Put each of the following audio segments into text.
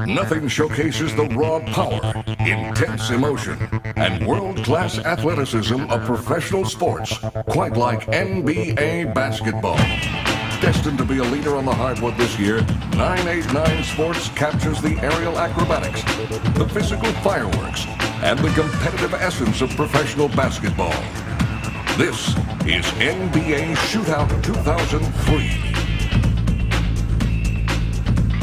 Nothing showcases the raw power, intense emotion, and world-class athleticism of professional sports, quite like NBA basketball. Destined to be a leader on the hardwood this year, 989 Sports captures the aerial acrobatics, the physical fireworks, and the competitive essence of professional basketball. This is NBA Shootout 2003.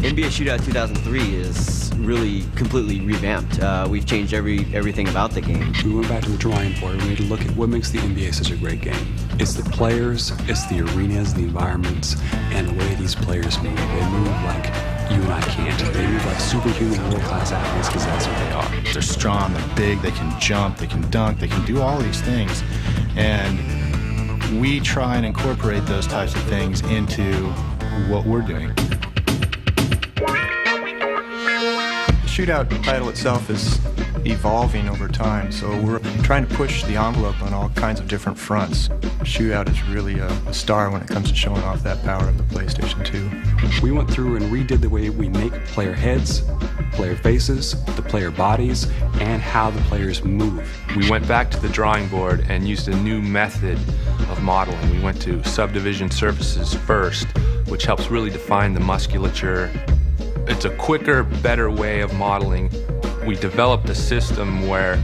NBA Shootout 2003 is really completely revamped. We've changed everything about the game. We went back to the drawing board and we had to look at what makes the NBA such a great game. It's the players, it's the arenas, the environments, and the way these players move. They move like you and I can't. They move like superhuman world-class athletes because that's what they are. They're strong, they're big, they can jump, they can dunk, they can do all these things. And we try and incorporate those types of things into what we're doing. Shootout title itself is evolving over time, so we're trying to push the envelope on all kinds of different fronts. Shootout is really a star when it comes to showing off that power of the PlayStation 2. We went through and redid the way we make player heads, player faces, the player bodies, and how the players move. We went back to the drawing board and used a new method of modeling. We went to subdivision surfaces first, which helps really define the musculature. It's a quicker, better way of modeling. We developed a system where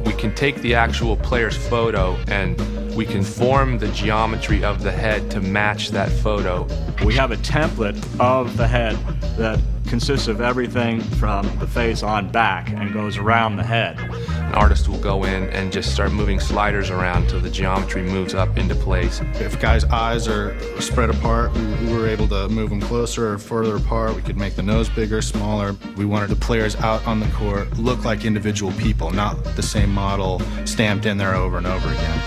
we can take the actual player's photo and we can form the geometry of the head to match that photo. We have a template of the head that consists of everything from the face on back and goes around the head. An artist will go in and just start moving sliders around till the geometry moves up into place. If guys' eyes are spread apart, we were able to move them closer or further apart. We could make the nose bigger, smaller. We wanted the players out on the court look like individual people, not the same model stamped in there over and over again.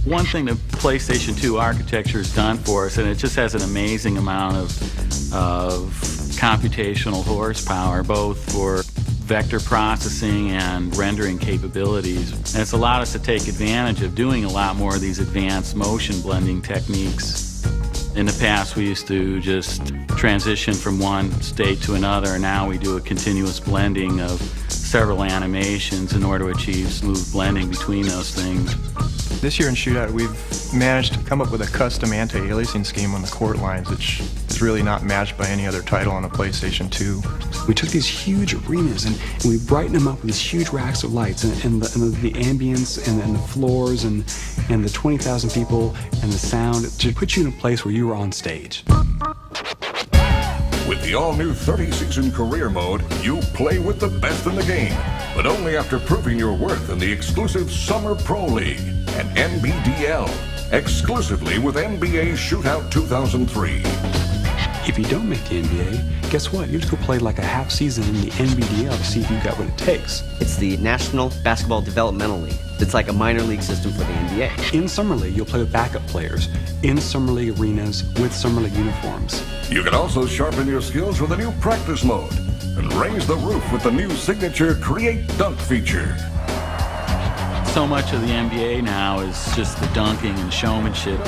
One thing the PlayStation 2 architecture has done for us, and it just has an amazing amount of computational horsepower, both for vector processing and rendering capabilities. And it's allowed us to take advantage of doing a lot more of these advanced motion blending techniques. In the past, we used to just transition from one state to another, and now we do a continuous blending of several animations in order to achieve smooth blending between those things. This year in Shootout, we've managed to come up with a custom anti-aliasing scheme on the court lines, which is really not matched by any other title on a PlayStation 2. We took these huge arenas and we brightened them up with these huge racks of lights and the ambience and the floors and the 20,000 people and the sound to put you in a place where you were on stage. With the all-new 30-season career mode, you play with the best in the game, but only after proving your worth in the exclusive Summer Pro League and NBDL, exclusively with NBA Shootout 2003. If you don't make the NBA, guess what? You just go play like a half season in the NBDL to see if you've got what it takes. It's the National Basketball Developmental League. It's like a minor league system for the NBA. In Summer League, you'll play with backup players in Summer League arenas with Summer League uniforms. You can also sharpen your skills with a new practice mode and raise the roof with the new signature Create Dunk feature. So much of the NBA now is just the dunking and showmanship.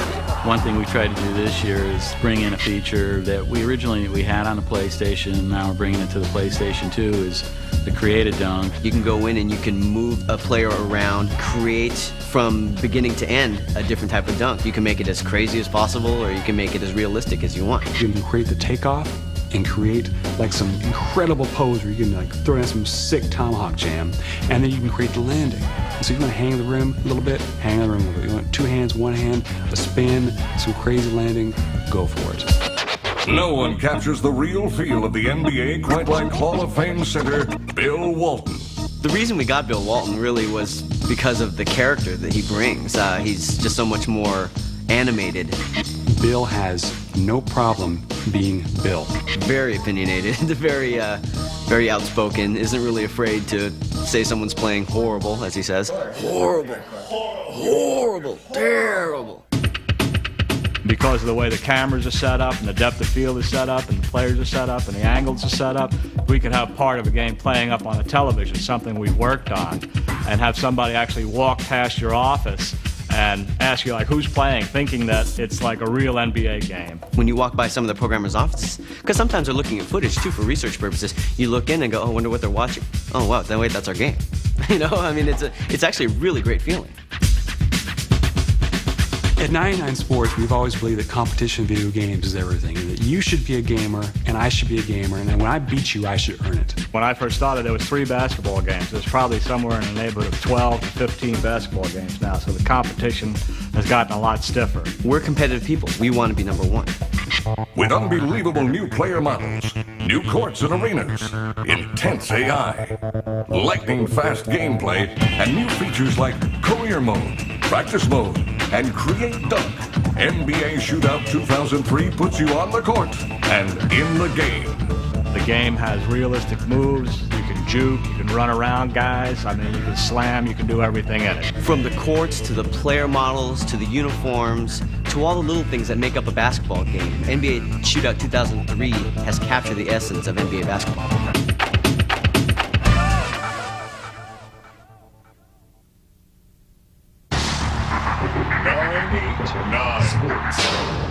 One thing we tried to do this year is bring in a feature that we originally had on the PlayStation, and now we're bringing it to the PlayStation 2, is the Create a Dunk. You can go in and you can move a player around, create from beginning to end a different type of dunk. You can make it as crazy as possible, or you can make it as realistic as you want. You can create the takeoff and create like some incredible pose where you can like throw in some sick tomahawk jam, and then you can create the landing. And so you want to hang the rim a little bit, hang the rim a little bit. You want two hands, one hand, a spin, some crazy landing, go for it. No one captures the real feel of the NBA quite like Hall of Fame center Bill Walton. The reason we got Bill Walton really was because of the character that he brings. He's just so much more animated. Bill has no problem being Bill. Very opinionated, very outspoken, isn't really afraid to say someone's playing horrible, as he says. Horrible, terrible. Because of the way the cameras are set up and the depth of field is set up and the players are set up and the angles are set up, we could have part of a game playing up on the television, something we worked on, and have somebody actually walk past your office and ask you, like, who's playing, thinking that it's like a real NBA game. When you walk by some of the programmers' offices, because sometimes they're looking at footage too for research purposes, you look in and go, oh, I wonder what they're watching. Oh, wow, then wait, that's our game. You know, I mean, it's actually a really great feeling. At 99 Sports, we've always believed that competition in video games is everything, and that you should be a gamer, and I should be a gamer, and then when I beat you, I should earn it. When I first started, there was 3 basketball games. There's probably somewhere in the neighborhood of 12 to 15 basketball games now, so the competition has gotten a lot stiffer. We're competitive people. We want to be number one. With unbelievable new player models, new courts and arenas, intense AI, lightning-fast gameplay, and new features like career mode, practice mode, and create dunk, NBA Shootout 2003 puts you on the court and in the game. The game has realistic moves. You can juke, you can run around guys. I mean, you can slam, you can do everything in it. From the courts to the player models to the uniforms to all the little things that make up a basketball game, NBA Shootout 2003 has captured the essence of NBA basketball. 989 Sports.